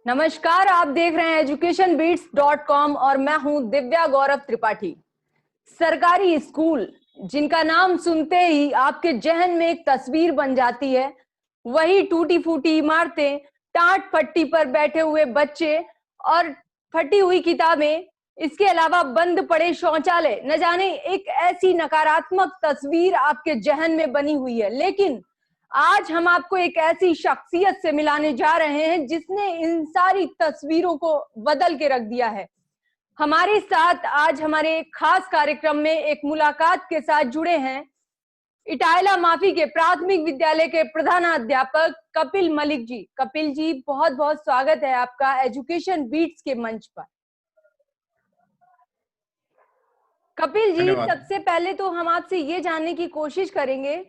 नमस्कार, आप देख रहे हैं educationbeats.com और मैं हूं दिव्या गौरव त्रिपाठी। सरकारी स्कूल जिनका नाम सुनते ही आपके जहन में एक तस्वीर बन जाती है, वही टूटी फूटी इमारतें, टाट पट्टी पर बैठे हुए बच्चे और फटी हुई किताबें, इसके अलावा बंद पड़े शौचालय, न जाने एक ऐसी नकारात्मक तस्वीर आपके जहन में बनी हुई है। लेकिन आज हम आपको एक ऐसी शख्सियत से मिलाने जा रहे हैं जिसने इन सारी तस्वीरों को बदल के रख दिया है। हमारे साथ आज हमारे एक खास कार्यक्रम में एक मुलाकात के साथ जुड़े हैं इटायला माफी के प्राथमिक विद्यालय के प्रधानाध्यापक कपिल मलिक जी। कपिल जी, बहुत बहुत स्वागत है आपका एजुकेशन बीट्स के मंच पर। कपिल जी, सबसे पहले तो हम आपसे ये जानने की कोशिश करेंगे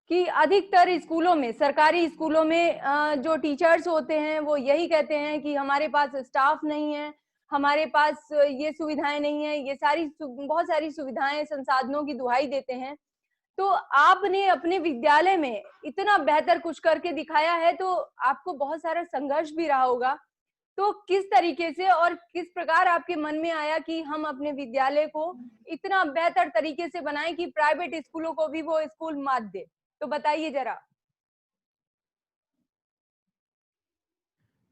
कि अधिकतर स्कूलों में, सरकारी स्कूलों में जो टीचर्स होते हैं वो यही कहते हैं कि हमारे पास स्टाफ नहीं है, हमारे पास ये सुविधाएं नहीं है, ये सारी बहुत सारी सुविधाएं, संसाधनों की दुहाई देते हैं। तो आपने अपने विद्यालय में इतना बेहतर कुछ करके दिखाया है, तो आपको बहुत सारा संघर्ष भी रहा होगा। तो किस तरीके से और किस प्रकार आपके मन में आया कि हम अपने विद्यालय को इतना बेहतर तरीके से बनाएं कि प्राइवेट स्कूलों को भी वो स्कूल मात दे? तो बताइए जरा।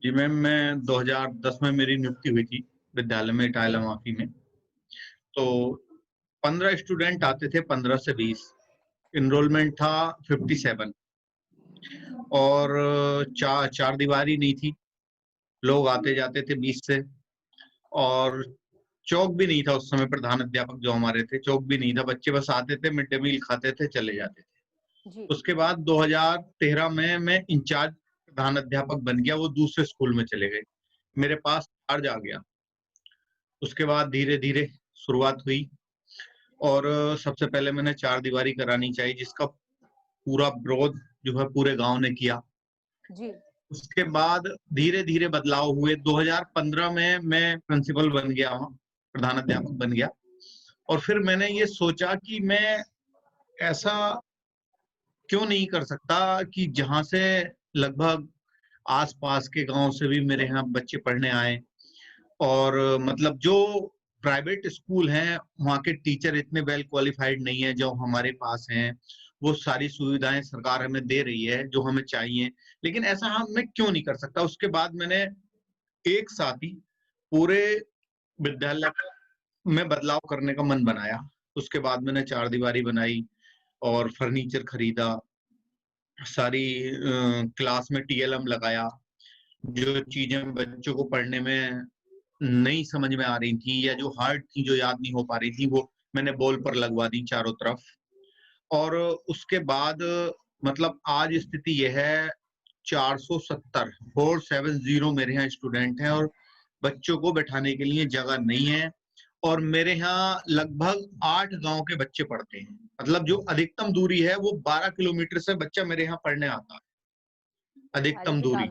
जी मैम, मैं 2010 में मेरी नियुक्ति हुई थी विद्यालय में, इटायला माफी में। तो 15 स्टूडेंट आते थे, 15 से 20। इनरोलमेंट था 57 और चार दीवारी नहीं थी, लोग आते जाते थे 20 से। और चौक भी नहीं था उस समय, प्रधान अध्यापक जो हमारे थे, चौक भी नहीं था। बच्चे बस आते थे, मिड डे मील खाते थे, चले जाते थे जी। उसके बाद 2013 में मैं इंचार्ज प्रधान अध्यापक बन गया। वो दूसरे स्कूल में चले गए, मेरे पास चार्ज आ गया। उसके बाद धीरे धीरे शुरुआत हुई और सबसे पहले मैंने चार दीवारी करानी चाहिए, जिसका पूरा विरोध जो है पूरे गांव ने किया। जी। उसके बाद धीरे धीरे बदलाव हुए। 2015 में मैं प्रिंसिपल बन गया, वहाँ प्रधान अध्यापक बन गया। और फिर मैंने ये सोचा कि मैं ऐसा क्यों नहीं कर सकता कि जहां से लगभग आसपास के गांव से भी मेरे यहाँ बच्चे पढ़ने आए। और मतलब जो प्राइवेट स्कूल हैं वहाँ के टीचर इतने वेल क्वालिफाइड नहीं है जो हमारे पास हैं। वो सारी सुविधाएं सरकार हमें दे रही है जो हमें चाहिए, लेकिन ऐसा हम मैं क्यों नहीं कर सकता। उसके बाद मैंने एक साथ ही पूरे विद्यालय में बदलाव करने का मन बनाया। उसके बाद मैंने चार दीवारी बनाई और फर्नीचर खरीदा, सारी क्लास में टीएलएम लगाया। जो चीजें बच्चों को पढ़ने में नहीं समझ में आ रही थी या जो हार्ड थी, जो याद नहीं हो पा रही थी, वो मैंने बॉल पर लगवा दी चारों तरफ। और उसके बाद मतलब आज स्थिति यह है, 470 मेरे यहाँ स्टूडेंट हैं और बच्चों को बैठाने के लिए जगह नहीं है। और मेरे यहाँ लगभग 8 गांव के बच्चे पढ़ते हैं। मतलब जो अधिकतम दूरी है वो 12 किलोमीटर से बच्चा मेरे यहाँ पढ़ने आता है। अधिकतम दूरी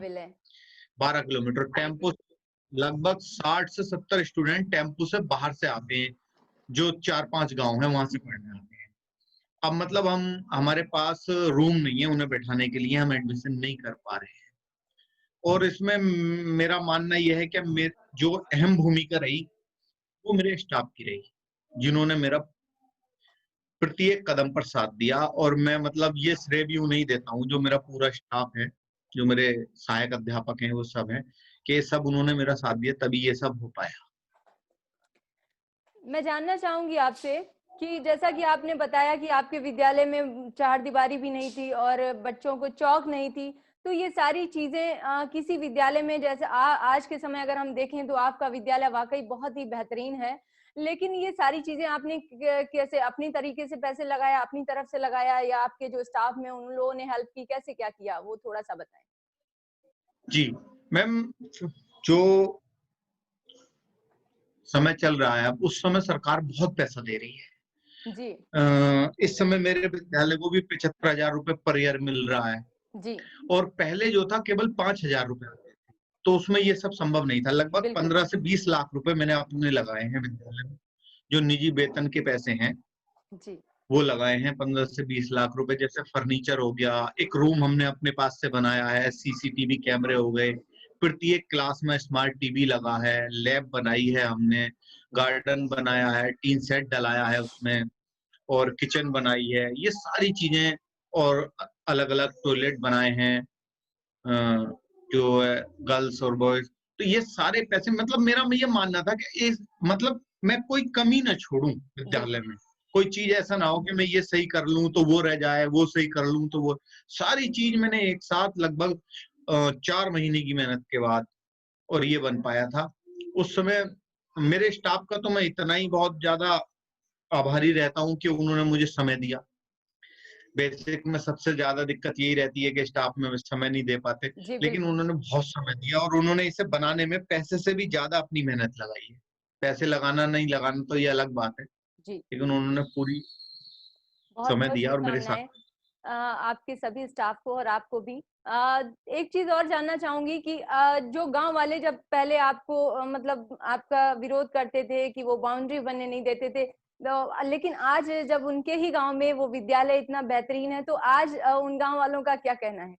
12 किलोमीटर। टेम्पो लगभग 60 से 70 स्टूडेंट टेम्पो से बाहर से आते हैं, जो 4-5 गांव है वहां से पढ़ने आते हैं। अब मतलब हमारे पास रूम नहीं है उन्हें बैठाने के लिए, हम एडमिशन नहीं कर पा रहे हैं। और इसमें मेरा मानना यह है कि जो अहम भूमिका रही वो मेरे स्टाफ की रही, जिन्होंने मेरा प्रत्येक कदम पर साथ दिया। और मैं मतलब ये श्रेय भी नहीं देता हूँ, जो मेरा पूरा स्टाफ है, जो मेरे सहायक अध्यापक हैं, वो सब हैं कि सब उन्होंने मेरा साथ दिया, तभी ये सब हो पाया। मैं जानना चाहूंगी आपसे कि जैसा कि आपने बताया कि आपके विद्यालय में चार दीवारी भी नहीं थी और बच्चों को चौक नहीं थी, तो ये सारी चीजें किसी विद्यालय में, जैसे आज के समय अगर हम देखें तो आपका विद्यालय वाकई बहुत ही बेहतरीन है, लेकिन ये सारी चीजें आपने कैसे अपनी तरीके से पैसे लगाया, अपनी तरफ से लगाया, या आपके जो स्टाफ में उन लोगों ने हेल्प की, कैसे क्या किया, वो थोड़ा सा बताएं। जी मैम, जो समय चल रहा है अब, उस समय सरकार बहुत पैसा दे रही है जी। इस समय मेरे विद्यालय को भी 75,000 रुपए पर ईयर मिल रहा है। जी। और पहले जो था केवल 5,000 रुपए आते थे, तो उसमें ये सब संभव नहीं था। लगभग 15 से 20 लाख रुपए मैंने अपने लगाए हैं विद्यालय में, जो निजी वेतन के पैसे हैं जी। वो लगाए हैं 15 से 20 लाख रुपए। जैसे फर्नीचर हो गया, एक रूम हमने अपने पास से बनाया है, सीसीटीवी कैमरे हो गए, प्रत्येक क्लास में स्मार्ट टीवी लगा है, लैब बनाई है हमने, गार्डन बनाया है, टीन सेट डलाया है उसमें, और किचन बनाई है, ये सारी चीजें, और अलग-अलग टॉयलेट बनाए हैं, जो है गर्ल्स और बॉयज। तो ये सारे पैसे, मतलब मेरा ये मानना था कि इस मतलब मैं कोई कमी ना छोड़ूं जी विद्यालय में, कोई चीज ऐसा ना हो कि मैं ये सही कर लूं तो वो रह जाए, वो सही कर लूं तो वो, सारी चीज मैंने एक साथ लगभग 4 महीने की मेहनत के बाद और ये बन पाया था। उस समय मेरे स्टाफ का तो मैं इतना ही बहुत ज्यादा आभारी रहता हूँ कि उन्होंने मुझे समय दिया। बेसिक में सबसे ज्यादा दिक्कत यही रहती है कि स्टाफ में समय नहीं दे पाते, जी लेकिन बिल्कुल। उन्होंने बहुत समय दिया और उन्होंने इसे बनाने में पैसे से भी ज्यादा अपनी मेहनत लगाई है। पैसे लगाना नहीं लगाना तो ये अलग बात है, जी लेकिन उन्होंने पूरी बहुत समय बहुत दिया और मेरे शुभकामनाएं साथ। आपके सभी स्टाफ को और आपको भी। एक चीज और जानना चाहूंगी कि जो गांव वाले जब पहले आपको मतलब आपका विरोध करते थे कि वो बाउंड्री बनने नहीं देते थे, तो लेकिन आज जब उनके ही गांव में वो विद्यालय इतना बेहतरीन है, तो आज उन गांव वालों का क्या कहना है?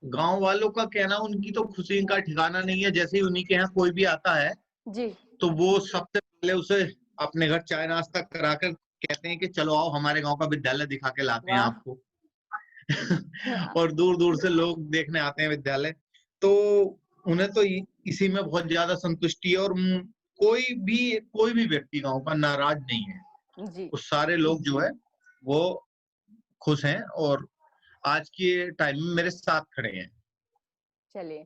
गांव वालों का कहना, उनकी तो खुशी का ठिकाना नहीं है। जैसे ही उन्हीं के यहाँ कोई भी आता है जी तो वो सबसे पहले उसे अपने घर चाय नाश्ता कराकर कहते हैं कि चलो आओ हमारे गांव का विद्यालय दिखा के लाते हैं वाह। आपको। और दूर दूर से लोग देखने आते हैं विद्यालय, तो उन्हें तो इसी में बहुत ज्यादा संतुष्टि है। और कोई भी व्यक्ति गांव का नाराज नहीं है। जी वो सारे लोग जो है वो खुश हैं और आज के टाइम में मेरे साथ खड़े हैं। चलिए।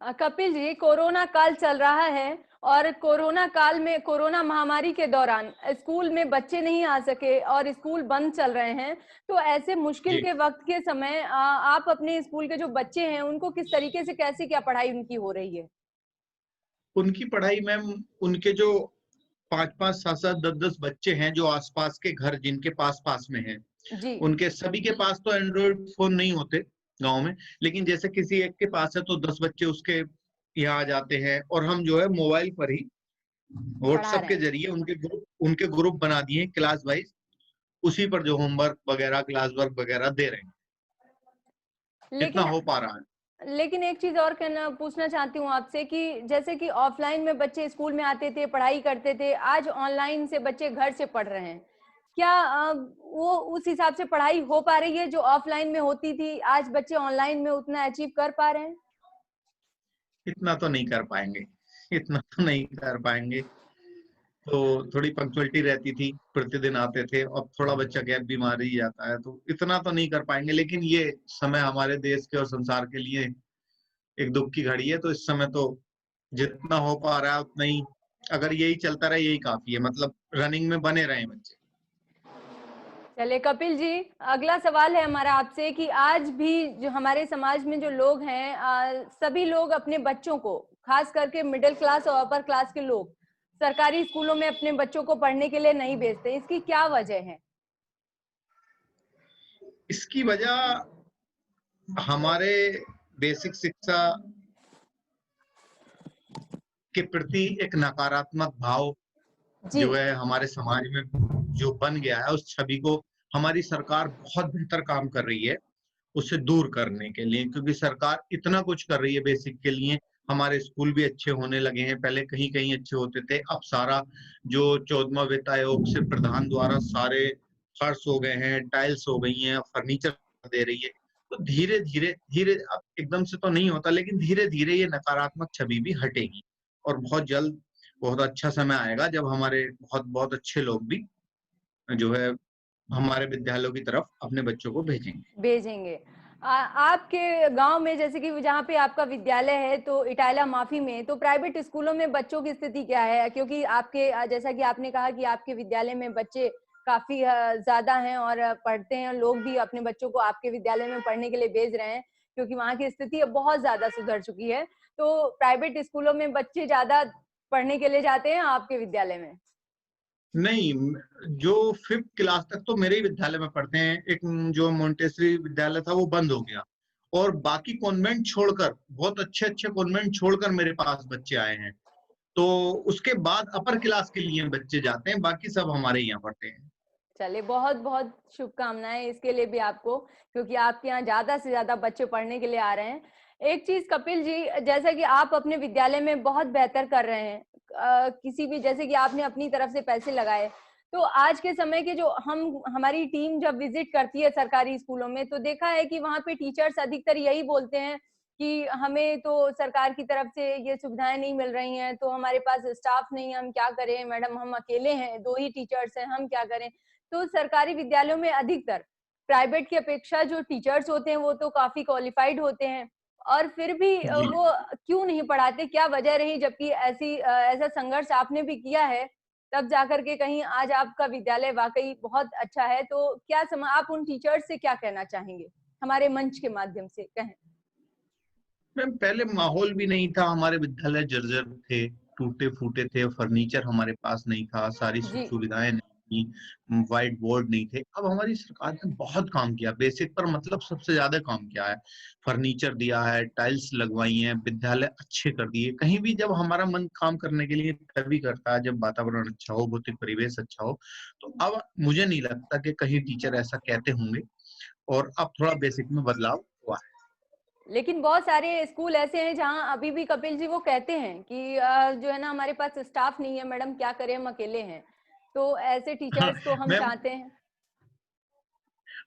कपिल जी, कोरोना काल चल रहा है और कोरोना काल में कोरोना महामारी के दौरान स्कूल में बच्चे नहीं आ सके और स्कूल बंद चल रहे हैं, तो ऐसे मुश्किल जी, के वक्त के समय आप अपने स्कूल के जो बच्चे हैं उनको किस तरीके से, कैसी क्या पढ़ाई उनकी हो रही है? उनकी पढ़ाई मैम, उनके जो 5-5, 7-7, 10-10 बच्चे हैं जो आसपास के घर जिनके पास-पास में हैं, जी उनके सभी के पास तो एंड्रॉइड फ़ोन नहीं होते गाँव में, लेकिन जैसे किसी एक के पास है तो 10 बच्चे उसके यहाँ आ जाते हैं और हम जो है मोबाइल पर ही पढ़ा व्हाट्सएप रहे के हैं। ज़रिए उनके ग्रुप बना दिए हैं क्लास वाइज़, उसी पर जो होमवर्क वगैरह, क्लास वर्क वगैरह दे रहे हैं, जितना लेकिन हो पा रहा है। लेकिन एक चीज और कहना पूछना चाहती हूँ आपसे कि जैसे कि ऑफलाइन में बच्चे स्कूल में आते थे, पढ़ाई करते थे, आज ऑनलाइन से बच्चे घर से पढ़ रहे हैं। क्या वो उस हिसाब से पढ़ाई हो पा रही है जो ऑफलाइन में होती थी? आज बच्चे ऑनलाइन में उतना अचीव कर पा रहे हैं? इतना तो नहीं कर पाएँगे, इतना तो नहीं कर पाएँगे। तो थोड़ी पंक्चुअलिटी रहती थी, प्रतिदिन आते थे। अब थोड़ा बच्चा गैप भी मार ही जाता है, तो इतना तो नहीं कर पाएँगे। लेकिन ये समय हमारे देश के और संसार के लिए एक दुःख की घड़ी है, तो इस समय तो जितना हो पा रहा है उतना ही, अगर यही चलता रहा यही काफ़ी है, मतलब रनिंग में बने रहें बच्चे। चलिए कपिल जी, अगला सवाल है हमारा आपसे कि आज भी जो हमारे समाज में जो लोग हैं, सभी लोग अपने बच्चों को, खास करके मिडिल क्लास और अपर क्लास के लोग, सरकारी स्कूलों में अपने बच्चों को पढ़ने के लिए नहीं भेजते। इसकी क्या वजह है? इसकी वजह हमारे बेसिक शिक्षा के प्रति एक नकारात्मक भाव जी जो है हमारे समाज में जो बन गया है, उस छवि को हमारी सरकार बहुत बेहतर काम कर रही है उसे दूर करने के लिए, क्योंकि सरकार इतना कुछ कर रही है बेसिक के लिए। हमारे स्कूल भी अच्छे होने लगे हैं, पहले कहीं कहीं अच्छे होते थे, अब सारा जो 14वां वित्त आयोग से प्रधान द्वारा सारे फर्श हो गए हैं, टाइल्स हो गई हैं, फर्नीचर दे रही है। तो धीरे धीरे धीरे, अब एकदम से तो नहीं होता, लेकिन धीरे धीरे ये नकारात्मक छवि भी हटेगी और बहुत जल्द बहुत अच्छा समय आएगा जब हमारे बहुत बहुत अच्छे लोग भी जो है हमारे विद्यालयों की तरफ अपने बच्चों को भेजेंगे। भेजेंगे। आपके गांव में जैसे कि जहाँ पे आपका विद्यालय है, तो इटाला माफी में तो प्राइवेट स्कूलों में बच्चों की स्थिति क्या है? क्योंकि आपके जैसा कि आपने कहा कि आपके विद्यालय में बच्चे काफी ज्यादा हैं और पढ़ते हैं, लोग भी अपने बच्चों को आपके विद्यालय में पढ़ने के लिए भेज रहे हैं क्योंकि वहाँ की स्थिति अब बहुत ज्यादा सुधर चुकी है। तो प्राइवेट स्कूलों में बच्चे ज्यादा पढ़ने के लिए जाते हैं आपके विद्यालय में? नहीं, जो 5th क्लास तक तो मेरे ही विद्यालय में पढ़ते हैं। एक जो मोंटेसरी विद्यालय था वो बंद हो गया और बाकी कॉन्वेंट छोड़कर, बहुत अच्छे-अच्छे कॉन्वेंट छोड़कर मेरे पास बच्चे आए हैं। तो उसके बाद अपर क्लास के लिए बच्चे जाते हैं, बाकी सब हमारे ही यहाँ पढ़ते हैं। चलिए, बहुत-बहुत शुभकामनाएँ इसके लिए भी आपको, क्योंकि आपके यहाँ ज़्यादा से ज़्यादा बच्चे पढ़ने के लिए आ रहे हैं। एक चीज कपिल जी, जैसा कि आप अपने विद्यालय में बहुत बेहतर कर रहे हैं, किसी भी, जैसे कि आपने अपनी तरफ से पैसे लगाए, तो आज के समय के जो हमारी टीम जब विजिट करती है सरकारी स्कूलों में, तो देखा है कि वहाँ पे टीचर्स अधिकतर यही बोलते हैं कि हमें तो सरकार की तरफ से ये सुविधाएं नहीं मिल रही हैं, तो हमारे पास स्टाफ नहीं है, हम क्या करें मैडम, हम अकेले हैं, 2 ही टीचर्स हैं, हम क्या करें। तो सरकारी विद्यालयों में अधिकतर प्राइवेट की अपेक्षा जो टीचर्स होते हैं वो तो काफी क्वालिफाइड होते हैं, और फिर भी जी। वो क्यों नहीं पढ़ाते, क्या वजह रही, जबकि ऐसा संघर्ष आपने भी किया है, तब जाकर के कहीं आज आपका विद्यालय वाकई बहुत अच्छा है। तो आप उन टीचर्स से क्या कहना चाहेंगे, हमारे मंच के माध्यम से कहें? मैम, पहले माहौल भी नहीं था, हमारे विद्यालय जर्जर थे, टूटे फूटे थे, फर्नीचर हमारे पास नहीं था, सारी सुख जी। सुविधाएं नहीं थी, व्हाइट बोर्ड नहीं थे। अब हमारी सरकार ने बहुत काम किया, बेसिक पर मतलब सबसे ज्यादा काम किया है। फर्नीचर दिया है, टाइल्स लगवाई हैं, विद्यालय अच्छे कर दिए। कहीं भी जब हमारा मन काम करने के लिए तभी करता है जब वातावरण अच्छा हो, भौतिक परिवेश अच्छा हो। तो अब मुझे नहीं लगता कि कहीं टीचर ऐसा कहते होंगे, और अब थोड़ा बेसिक में बदलाव हुआ है। लेकिन बहुत सारे स्कूल ऐसे हैं जहाँ अभी भी कपिल जी वो कहते हैं कि जो है ना, हमारे पास स्टाफ नहीं है मैडम, क्या करें, हम अकेले हैं। तो ऐसे टीचर्स को हम मैम, चाहते हैं।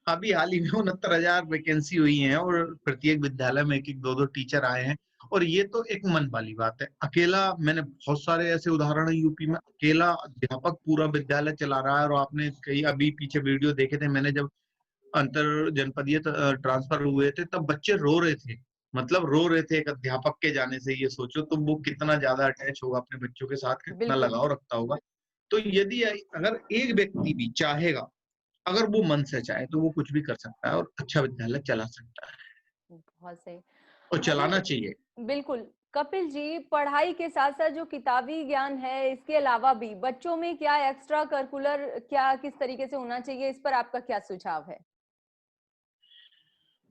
अभी हाल ही में 69,000 वैकेंसी हुई हैं और प्रत्येक विद्यालय में 1-1, 2-2 टीचर आए हैं। और ये तो एक मन वाली बात है। अकेला, मैंने बहुत सारे ऐसे उदाहरण है यूपी में, अकेला अध्यापक पूरा विद्यालय चला रहा है। और आपने कई अभी पीछे वीडियो देखे थे, मैंने जब अंतर जनपदीय ट्रांसफर हुए थे तब बच्चे रो रहे थे, मतलब रो रहे थे एक अध्यापक के जाने से। ये सोचो तो वो कितना ज्यादा अटैच होगा अपने बच्चों के साथ, कितना बिल्कुल। लगाव रखता होगा। तो यदि अगर एक व्यक्ति भी चाहेगा, अगर वो मन से चाहे, तो वो कुछ भी कर सकता है और अच्छा विद्यालय चला सकता है, बहुत सही। और चलाना जी, चाहिए। बिल्कुल। कपिल जी, पढ़ाई के साथ-साथ जो किताबी ज्ञान है, इसके अलावा भी बच्चों में क्या एक्स्ट्रा करिकुलर, क्या किस तरीके से होना चाहिए, इस पर आपका क्या सुझाव है?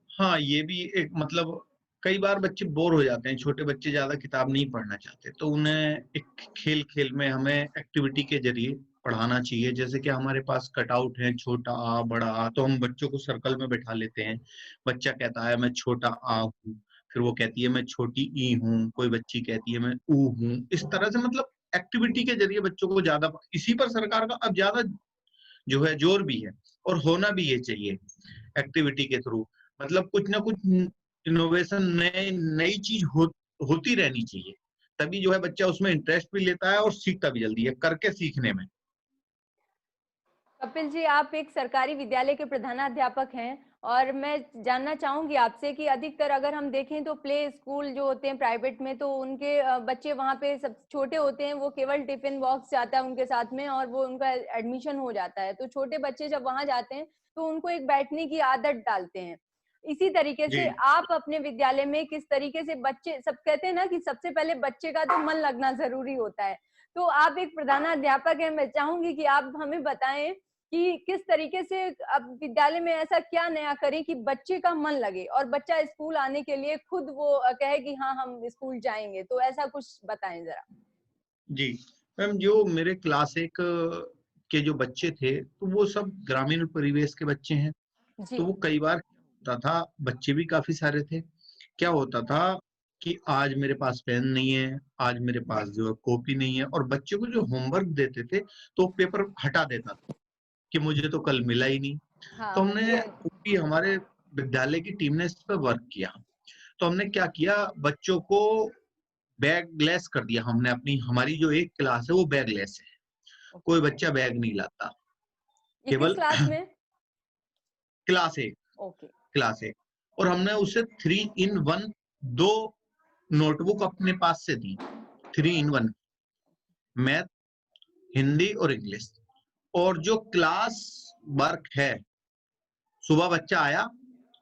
हाँ, ये भी एक मतलब, कई बार बच्चे बोर हो जाते हैं, छोटे बच्चे ज़्यादा किताब नहीं पढ़ना चाहते, तो उन्हें एक खेल-खेल में हमें एक्टिविटी के ज़रिए पढ़ाना चाहिए। जैसे कि हमारे पास कटआउट है, छोटा आ, बड़ा आ, तो हम बच्चों को सर्कल में बैठा लेते हैं। बच्चा कहता है मैं छोटा आ हूँ, फिर वो कहती है मैं छोटी ई हूँ, कोई बच्ची कहती है मैं ऊ हूँ। इस तरह से मतलब एक्टिविटी के ज़रिए बच्चों को ज़्यादा, इसी पर सरकार का अब ज़्यादा जो है जोर भी है, और होना भी ये चाहिए एक्टिविटी के थ्रू। मतलब कुछ ना कुछ इनोवेशन, नए नई चीज होती रहनी चाहिए, तभी जो है बच्चा उसमें इंटरेस्ट भी लेता है और सीखता भी जल्दी है, करके सीखने में। कपिल जी, आप एक सरकारी विद्यालय के प्रधानाध्यापक हैं, और मैं जानना चाहूंगी आपसे कि अधिकतर अगर हम देखें तो प्ले स्कूल जो होते हैं प्राइवेट में, तो उनके बच्चे वहाँ पे सब छोटे होते हैं, वो केवल टिफिन बॉक्स जाता है उनके साथ में और वो उनका एडमिशन हो जाता है। तो छोटे बच्चे जब वहाँ जाते हैं तो उनको एक बैठने की आदत डालते हैं। इसी तरीके जी। से आप अपने विद्यालय में किस तरीके से, बच्चे सब कहते हैं ना कि सबसे पहले बच्चे का तो मन लगना जरूरी होता है, तो आप एक प्रधानाध्यापक हैं, मैं चाहूंगी कि आप हमें बताएं कि किस तरीके से अब विद्यालय में ऐसा क्या नया करें कि बच्चे का मन लगे और बच्चा स्कूल आने के लिए खुद वो कहे कि हाँ हम स्कूल जाएंगे, तो ऐसा कुछ बताएं जरा। जी मैम, जो मेरे क्लास एक के जो बच्चे थे, तो वो सब ग्रामीण परिवेश के बच्चे हैं। जी। तो वो कई बार क्या होता था, बच्चे भी काफी सारे थे। क्या होता था कि आज मेरे पास पेन नहीं है, आज मेरे पास जो है कॉपी नहीं है, और बच्चे को जो होमवर्क देते थे तो पेपर हटा देता था कि मुझे तो कल मिला ही नहीं। तो हाँ हमने ये। पूरी हमारे विद्यालय की टीम ने इस पे वर्क किया। तो हमने क्या किया, बच्चों को बैगलेस कर दिया हमने। अपनी हमारी जो एक क्लास है वो बैगलेस है, ओके। कोई बच्चा बैग नहीं लाता, ये किस केवल क्लास में? क्लास एक, ओके। क्लास एक। और हमने उसे 3 in 1 2 नोटबुक अपने पास से दी, 3 in 1, मैथ, हिंदी और इंग्लिश। और जो क्लास वर्क है, सुबह बच्चा आया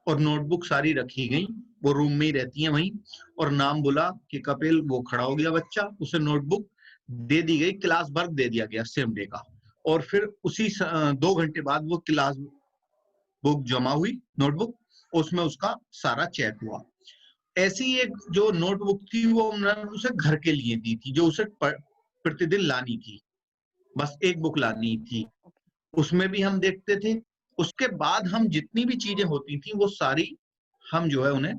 और नोटबुक सारी रखी गई, वो रूम में ही रहती है वहीं, और नाम बोला कि कपिल, वो खड़ा हो गया बच्चा, उसे नोटबुक दे दी गई, क्लास वर्क दे दिया गया सेम डे का। और फिर उसी 2 घंटे बाद वो क्लास बुक जमा हुई, नोटबुक, उसमें उसका सारा चेक हुआ। ऐसी एक जो नोटबुक थी वो मैंने उसे घर के लिए दी थी, जो उसे प्रतिदिन लानी थी, बस एक बुक लानी थी। उसमें भी हम देखते थे। उसके बाद हम जितनी भी चीजें होती थी वो सारी हम जो है उन्हें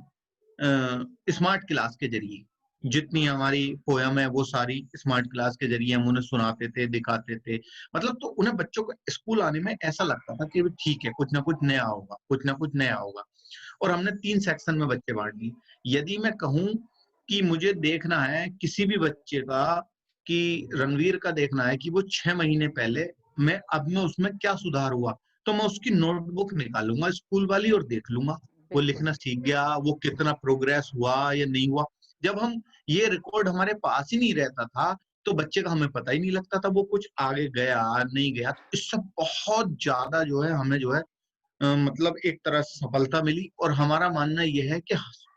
स्मार्ट क्लास के जरिए, जितनी हमारी पोयम है वो सारी स्मार्ट क्लास के जरिए हम उन्हें सुनाते थे, दिखाते थे। मतलब तो उन्हें बच्चों को स्कूल आने में ऐसा लगता था कि ठीक है, कुछ ना कुछ नया होगा, कुछ ना कुछ नया होगा। और हमने 3 सेक्शन में बच्चे बाँट दिए। यदि मैं कहूँ कि मुझे देखना है किसी भी बच्चे का, कि रणवीर का देखना है कि वो 6 महीने पहले अब में उसमें क्या सुधार हुआ, तो मैं उसकी नोटबुक निकालूँगा स्कूल वाली और देख लूँगा। वो बिल्कुल। लिखना सीख गया, वो कितना प्रोग्रेस हुआ या नहीं हुआ। जब हम ये रिकॉर्ड हमारे पास ही नहीं रहता था, तो बच्चे का हमें पता ही नहीं लगता था वो कुछ आगे गया, नहीं गया। तो इससे बहुत ज़्यादा जो है हमें जो है मतलब एक तरह से सफलता मिली, और हमारा मानना ये है कि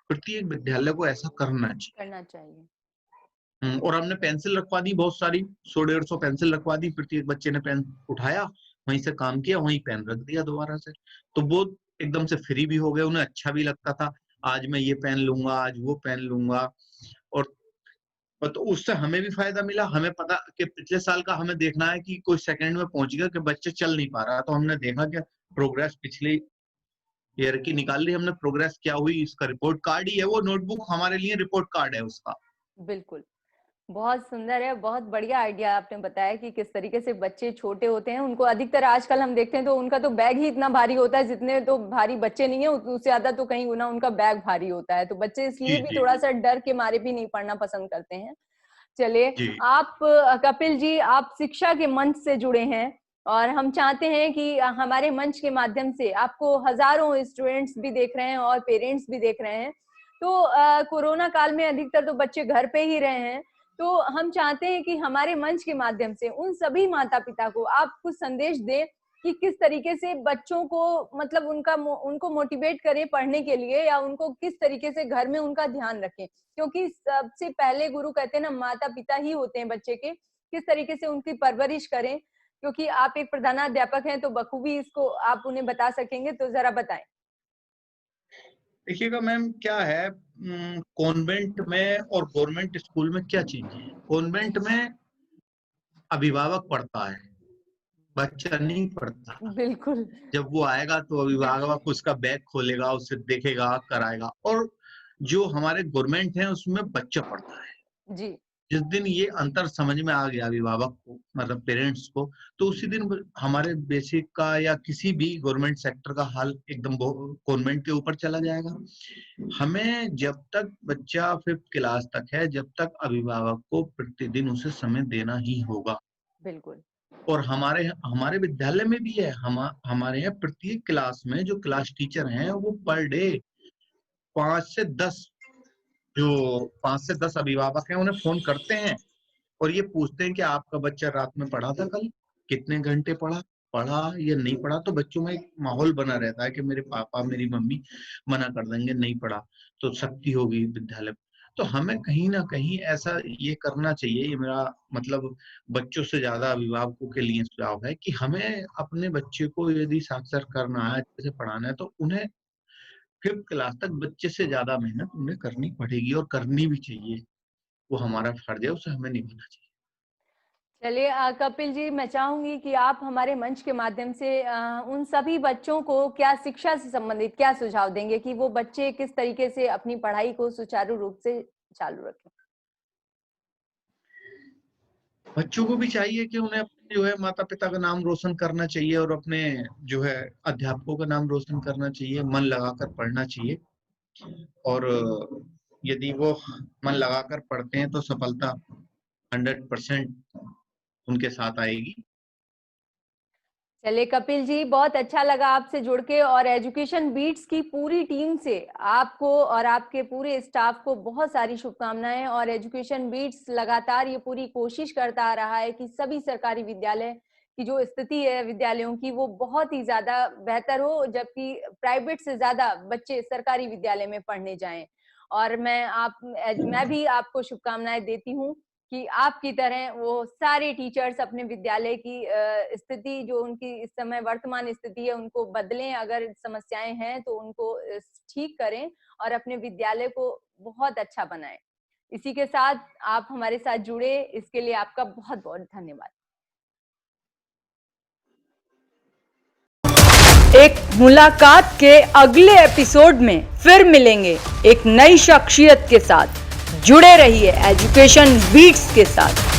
प्रत्येक विद्यालय को ऐसा करना चाहिए। करना चाहिए। और हमने पेंसिल रखवा दी बहुत सारी, 100-150 पेंसिल रखवा दी, प्रत्येक बच्चे ने पेन उठाया, वहीं से काम किया, वहीं पेन रख दिया दोबारा से। तो वो एकदम से फ्री भी हो गए, उन्हें अच्छा भी लगता था, आज मैं ये पेन लूँगा, आज वो पेन लूँगा। और तो उससे हमें भी फ़ायदा मिला, हमें पता कि पिछले साल का हमें देखना है कि कोई सेकंड में पहुँच गया कि बच्चे चल नहीं पा रहा, तो हमने देखा कि प्रोग्रेस पिछली ईयर की निकाल ली हमने, प्रोग्रेस क्या हुई इसका रिपोर्ट कार्ड ही है वो, नोटबुक हमारे लिए रिपोर्ट कार्ड है उसका। बिल्कुल। बहुत सुंदर है, बहुत बढ़िया आइडिया आपने बताया कि किस तरीके से बच्चे छोटे होते हैं, उनको अधिकतर आजकल हम देखते हैं तो उनका तो बैग ही इतना भारी होता है, जितने तो भारी बच्चे नहीं है उससे ज्यादा तो कहीं गुना उनका बैग भारी होता है, तो बच्चे इसलिए जी, भी जी, थोड़ा जी। सा डर के मारे भी नहीं पढ़ना पसंद करते हैं। चलिए, जी, आप कपिल जी, आप शिक्षा के मंच से जुड़े हैं और हम चाहते हैं कि हमारे मंच के माध्यम से आपको हजारों स्टूडेंट्स भी देख रहे हैं और पेरेंट्स भी देख रहे हैं। तो कोरोना काल में अधिकतर तो बच्चे घर पे ही रहे हैं, तो हम चाहते हैं कि हमारे मंच के माध्यम से उन सभी माता पिता को आप कुछ संदेश दें कि किस तरीके से बच्चों को मतलब उनको मोटिवेट करें पढ़ने के लिए, या उनको किस तरीके से घर में उनका ध्यान रखें, क्योंकि सबसे पहले गुरु कहते हैं ना, माता पिता ही होते हैं बच्चे के, किस तरीके से उनकी परवरिश करें, क्योंकि आप एक प्रधानाध्यापक हैं तो बखूबी इसको आप उन्हें बता सकेंगे, तो जरा बताएं। देखिएगा मैम क्या है, कॉन्वेंट में और गवर्नमेंट स्कूल में क्या चेंज है। कॉन्वेंट में अभिभावक पढ़ता है, बच्चा नहीं पढ़ता। बिल्कुल। जब वो आएगा तो अभिभावक उसका बैग खोलेगा, उसे देखेगा, कराएगा। और जो हमारे गवर्नमेंट है उसमें बच्चा पढ़ता है। जी। जिस दिन ये अंतर समझ में आ गया अभिभावक को, मतलब पेरेंट्स को, तो उसी दिन हमारे बेसिक का या किसी भी गवर्नमेंट सेक्टर का हाल एकदम कॉन्वेंट के ऊपर चला जाएगा। हमें जब तक बच्चा 5th क्लास तक है, जब तक अभिभावक को प्रतिदिन उसे समय देना ही होगा। बिल्कुल। और हमारे हमारे विद्यालय में भी है, हमारे यहाँ प्रत्येक क्लास में जो क्लास टीचर हैं वो पर डे 5 से 10 जो 5 से 10 अभिभावक हैं उन्हें फोन करते हैं और ये पूछते हैं कि आपका बच्चा रात में पढ़ा था कल, कितने घंटे पढ़ा, पढ़ा या नहीं पढ़ा। तो बच्चों में एक माहौल बना रहता है कि मेरे पापा मेरी मम्मी मना कर देंगे, नहीं पढ़ा तो सख्ती होगी विद्यालय में। तो हमें कहीं ना कहीं ऐसा ये करना चाहिए, ये मेरा मतलब बच्चों से ज्यादा अभिभावकों के लिए सुझाव है कि हमें अपने बच्चे को यदि साक्षर करना है, अच्छे से पढ़ाना है, तो उन्हें 5th क्लास तक बच्चे से ज्यादा मेहनत उन्हें करनी पड़ेगी और करनी भी चाहिए। वो हमारा फर्ज है, उसे हमें निभाना चाहिए। चलिए, कपिल जी, मैं चाहूंगी कि आप हमारे मंच के माध्यम से उन सभी बच्चों को क्या शिक्षा से संबंधित क्या सुझाव देंगे कि वो बच्चे किस तरीके से अपनी पढ़ाई को सुचारू रूप से चालू रखें। बच्चों को भी चाहिए कि उन्हें अपने जो है माता-पिता का नाम रोशन करना चाहिए और अपने जो है अध्यापकों का नाम रोशन करना चाहिए, मन लगाकर पढ़ना चाहिए। और यदि वो मन लगाकर पढ़ते हैं तो सफलता 100% उनके साथ आएगी। चलिए कपिल जी, बहुत अच्छा लगा आपसे जुड़ के, और एजुकेशन बीट्स की पूरी टीम से आपको और आपके पूरे स्टाफ को बहुत सारी शुभकामनाएं। और एजुकेशन बीट्स लगातार ये पूरी कोशिश करता आ रहा है कि सभी सरकारी विद्यालय की जो स्थिति है विद्यालयों की, वो बहुत ही ज्यादा बेहतर हो, जबकि प्राइवेट से ज्यादा बच्चे सरकारी विद्यालय में पढ़ने जाएं। और मैं भी आपको शुभकामनाएं देती हूँ कि आपकी तरह वो सारे टीचर्स अपने विद्यालय की स्थिति, जो उनकी इस समय वर्तमान स्थिति है, उनको बदलें, अगर समस्याएं हैं तो उनको ठीक करें और अपने विद्यालय को बहुत अच्छा बनाएं। इसी के साथ आप हमारे साथ जुड़े, इसके लिए आपका बहुत बहुत धन्यवाद। एक मुलाकात के अगले एपिसोड में फिर मिलेंगे एक नई शख्सियत के साथ। जुड़े रहिए एजुकेशन बीट्स के साथ।